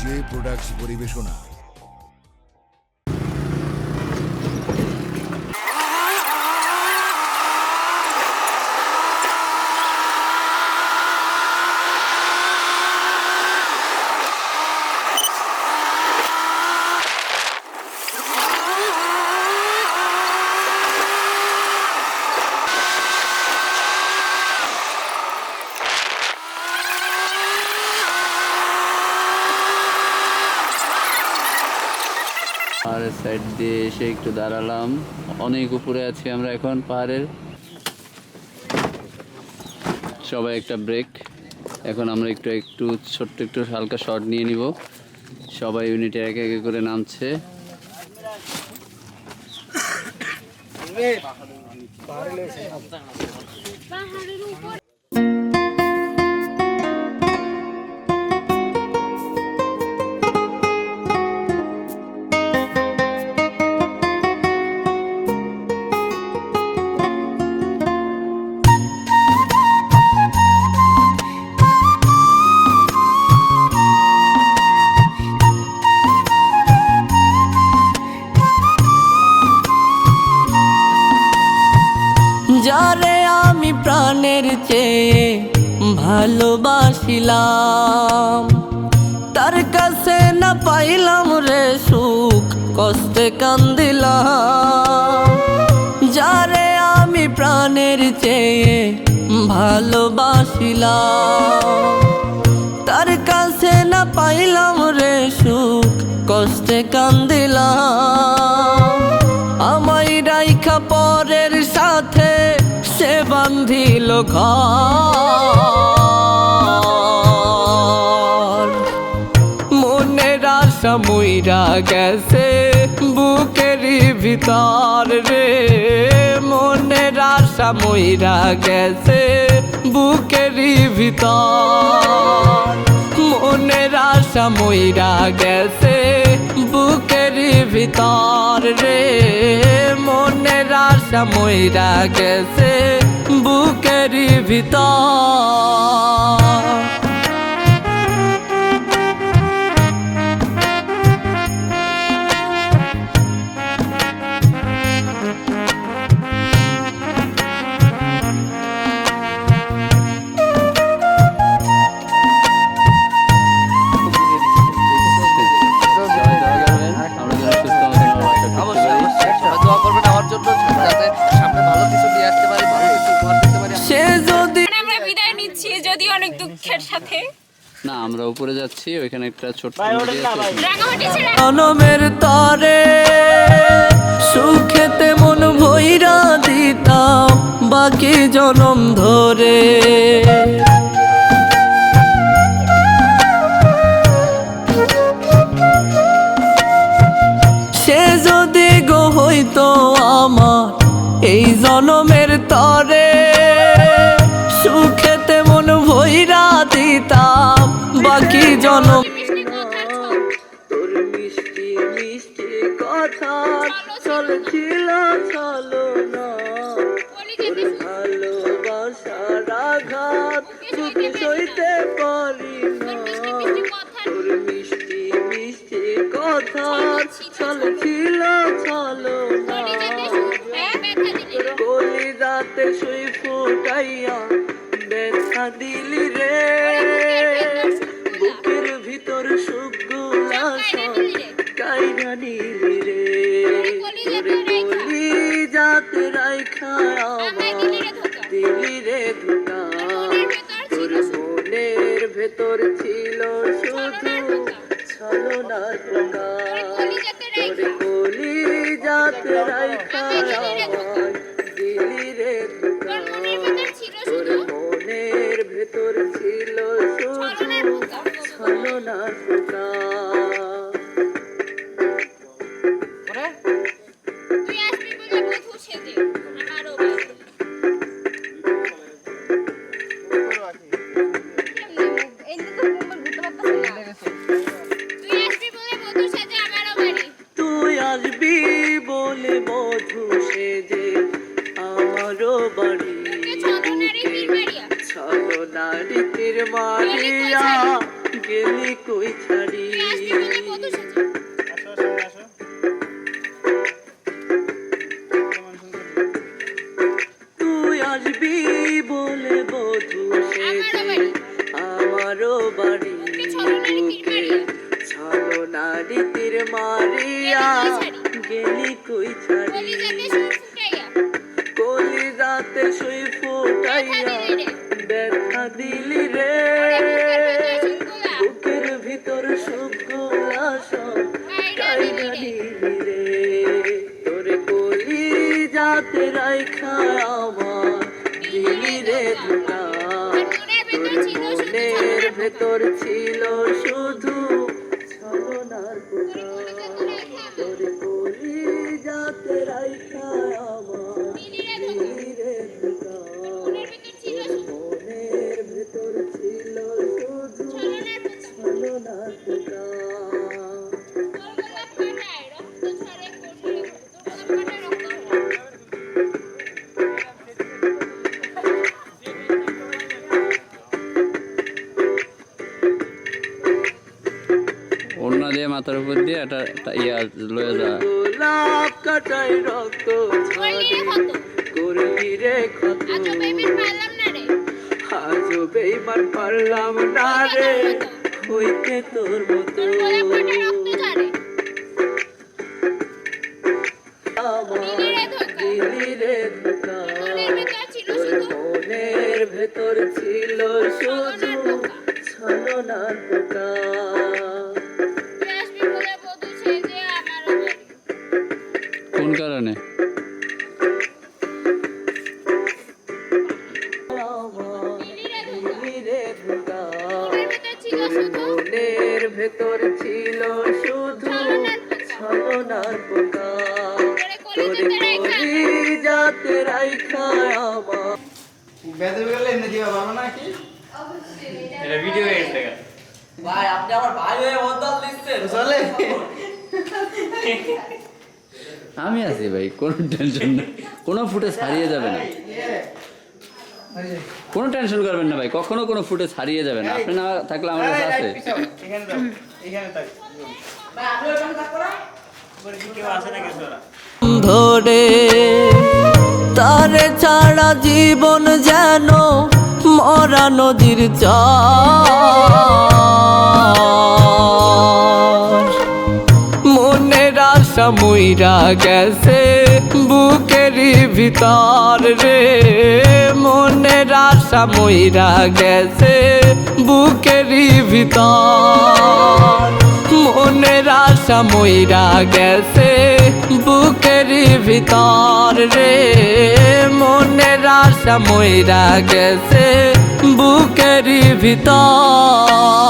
J products পরিবেশনা। পাহাড়ের side দিয়ে এসে একটু দাঁড়ালাম। অনেক উপরে আছি আমরা এখন পাহাড়ের। সবাই একটা ব্রেক। এখন আমরা একটু ছোট্ট একটু হালকা শট নিয়ে নিব। সবাই ইউনিটে একে একে করে নামছে। যারে আমি প্রাণের চেয়ে ভালোবাসিলাম, তার কাছে না পাইলাম রে সুখ, কষ্টে কান্দিলাম। যারে আমি প্রাণের চেয়ে ভালোবাসিলাম, তার কাছে না পাইলাম রে সুখ, কষ্টে কান্দিলাম। আমায় রাইখা পরের সাথে সে বান্ধিল ঘর। মনের আশা মইরা গেছে বুকেরই ভিতর রে, মনের আশা মইরা গেছে বুকেরই ভিতর। মনের আশা মইরা গেছে বুকেরই ভিতর রে, মনের আশা মইরা গেছে বুকেরই ভিতর। যদি অনেক দুঃখের সাথে না, আমরা উপরে যাচ্ছি। ওইখানে একটা ছোট্ট জনমের তরে সুখেতে মন ভইরা দিতাম বাকি জনম ধরে। সে যদি গো হইতো আমার এই জনমের তরে, সুখেতে মন ভইরা দিতাম বাকি জনম। তোর মিষ্টি মিষ্টি কথা চলছিল চলো না, তোর ভালোবাসার আঘাত চুপি সইতে পারি না। তোর মিষ্টি মিষ্টি কথা চলছিল চলো না, তোর কলিজাতে সুই ফুটাইয়া ব্যথা দিলি রে। বুকের ভিতর সুখগুলা সব কাইরা নিলি রে, তোর কলিজাতে রাইখা আমার দিলি রে ধোকা। তোর মনের ভেতর ছিল শুধু ছলনার পোকা, তোর কলিজাতে রাইখা আমার দিলি রে ধোকা। তোর মনের ভেতর ছিল শুধু ছলনার পোকা। তুই আসবি বলে বধূ সেজে আমারও তুই আসবি বলে বধূ সেজে আমারও বাড়ি। ছলনারী তীর মারিয়া গেলি কই ছাড়ি তুই আসবি বলে বধূ সেজে। তুই আসবি বলে বধূ সেজে আমারও বাড়ি বুকে ছলনারি তীর মারিয়া গেলি কই ছাড়ি কলিজাতে সুর ফুটাইয়া কলি রাতে শুই ফুটাইয়া ব্যথা দিলি রে বুকের ভিতর সুখগুলা সব কাইরা নিলি রে তোর কলি যাতে রাইখা আমার দিলি রে ধোকা তোর মনের ভেতর ছিল শুধু ছলনার পোকা তোর কলি যাতে রাইখা আমার দিলি রে ধোকা তোর মনের ভেতর ছিল শুধু ছলনার পোকা ওড়না দিয়ে মাথার উপর দিয়ে একটা ইয়া লয়ে যা। গোলাপ কাটাই রক্ত ঝরে করলি রে ক্ষত আজও বেইমান পারলাম না রে হইতে তোর মতো আমার দিলি রে ধোকা তোর মনের ভেতর ছিল শুধু ছলনার পোকা কোন কারণে? মনের ভেতর ছিল শুধু ছলনার পোকা তোর কলি যাতে রাইখা আমার বেদে গেলে এমনি দিবা বাবা নাকি এটা ভিডিও হয়ে গেছে ভাই আপনি আমার ভাই হয়ে বদল দিচ্ছেন চলে আমি আছি ভাই, কোনো টেনশন নেই, কোনো ফুটেজ হারিয়ে যাবে না, কোনো টেনশন করবেন না ভাই, কখনো কোনো ফুটেজ হারিয়ে যাবে না। আপনি না থাকলে আমার কাছে আছে। এখানে দাও, এখানে থাক ভাই আপনি ওখানে থাকো না বলে কেউ আসে না কিছু না ধরে তারে ছাড়া জীবন যেন মরা নদীর চর মনের আশা মইরা গেছে বুকেরই ভিতর রে মনের আশা মইরা গেছে বুকেরই ভিতর মনের আশা মইরা গেছে বুকেরই ভিতর রে মনের আশা মইরা গেছে বুকেরই ভিতর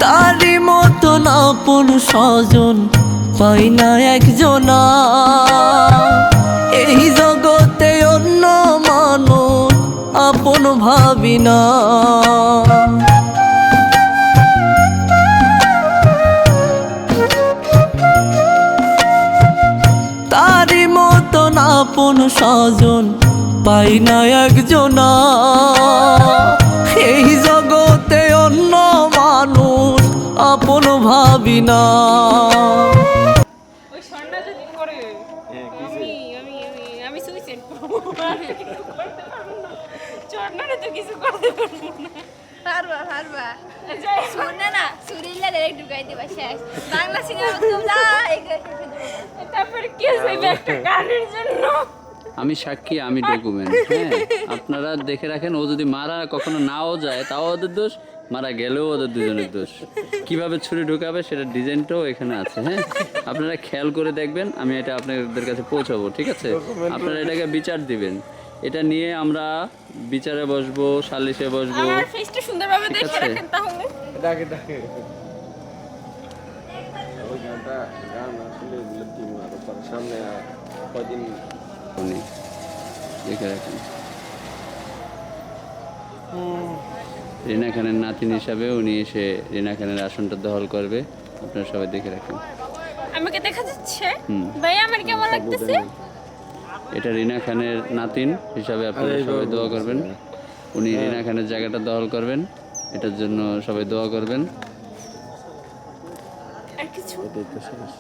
তারি মতন আপন স্বজন পাই না একজনা এই জগতে অন্য মানুষ আপন ভাবি না তারি মতন আপন স্বজন পাই না একজনা এই জগতে অন্য মানুষ আপন ভাবি না ওই স্বর্ণা যদি করে আমি সুইসাইড করবো স্বর্ণারে তো কিছু করতে পারবো না পারবা শোনা না সুরিল্লা ডাইরেক্ট ঢুকাই দিবা শেষ বাংলা সিনেমা তুমি যা তারপরে কি হইবে একটা গানের জন্য আমি সাক্ষী, আমি ডকুমেন্ট। হ্যাঁ, আপনারা দেখে রাখেন, ও যদি মারা কখনো নাও যায় তাও ওদের দোষ, মারা গেলেও ওদের দুজনের দোষ। কিভাবে ছুরি ঢুকাবে সেটা ডিজাইনটাও এখানে আছে। হ্যাঁ, আপনারা খেয়াল করে দেখবেন, আমি এটা আপনাদের কাছে পৌঁছাবো, ঠিক আছে? আপনারা এটাকে বিচার দিবেন, এটা নিয়ে আমরা বিচারে বসবো, সালিশে বসবো। আমার ফেসটা সুন্দরভাবে দেখে রাখেন তাহলে ডাকে ডাকে সামনে কদিন উনি দেখে রাখেন রিনা খানের নাতিন হিসাবে উনি এসে রিনা খানের আসনটা দখল করবে, আপনারা সবাই দেখে রাখেন। আমাকে দেখা যাচ্ছে হুম। ভাই আমার কেমন লাগতেছে? এটা রিনা খানের নাতিন হিসাবে আপনারা সবাই দোয়া করবেন, উনি রিনা খানের জায়গাটা দখল করবেন, এটার জন্য সবাই দোয়া করবেন। আর কিছু এটাই তো শেষ।